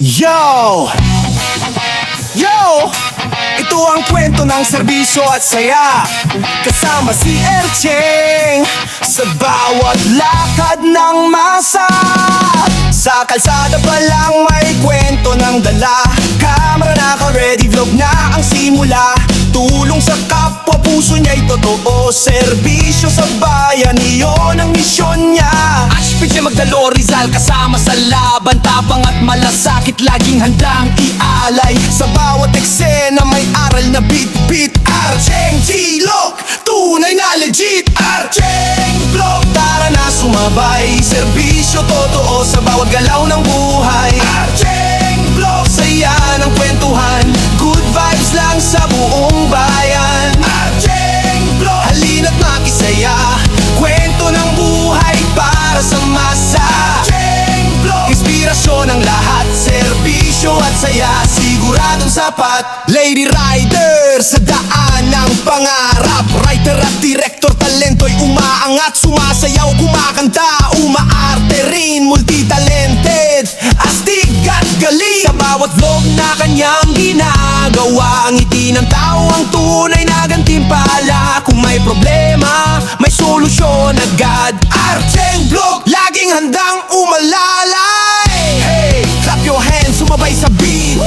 Yo! Yo! Ito ang kwento ng serbisyo at saya. Kasama si Ercheng sa bawat lakad ng masa. Sa kalsada pa lang may kwento ng dala. Camera naka-ready, vlog na ang simula. Tulong sa kapwa, puso niya'y totoo. Serbisyo sa bayan, iyon ang misyon niya. Ashpit niya Magdalo, Rizal, kasama sa laban. Tapang at malasakit, laging handang ialay. Sa bawat eksena may aral na bit-bit. Ercheng G-Loc, tunay na legit. Ercheng Vlog, tara na sumabay. Serbisyo totoo sa bawat galaw ng buhay. Ercheng Vlog, saya ng kwentuhan. Good vibes lang sa buong bayan. Ercheng Vlog, halina't makisaya. Kwento ng buhay para sa masa. Ercheng Vlog, inspirasyon ng lahat. Serbisyo at saya, siguradong sapat. Lady Rider, sa daan ng pangarap. Writer at director, talento'y umaangat. Sumasayaw, kumakanta, umaarte rin. Multi-talented, astig at galing. Sa bawat vlog na kanyang ginagawa, ngiti ng tao ang tunay na gantimpala. Kung may problema, may solusyon agad. Ercheng Vlog, laging handang umalalay. Hey, clap your hands, sumabay sa beat.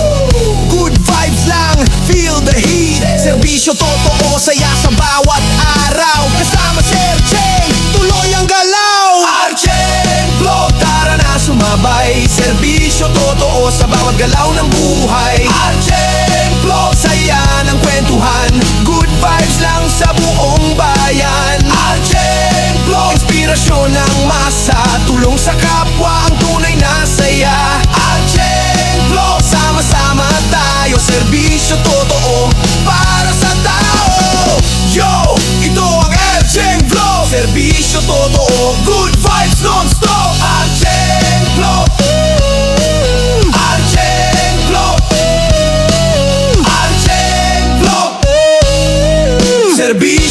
Good vibes lang, feel the heat. Serbisyo totoo, saya sa bawat araw. Kasama si Ercheng, tuloy ang galaw. Ercheng Vlog, tara na sumabay. Serbisyo totoo sa bawat galaw ng buhay. Ercheng Vlog, saya ng kwentuhan. Good vibes lang sa buong bayan. Ercheng Vlog, inspirasyon ng masa. Tulong sa kapwa, ang tunay na saya. Ercheng Vlog, sama-sama tayo. Serbisyo totoo para sa tao. Yo! Ito ang Ercheng Vlog, serbisyo totoo. Good vibes non-stop. Ercheng Vlog, Ercheng Vlog, Ercheng Vlog, serbisyo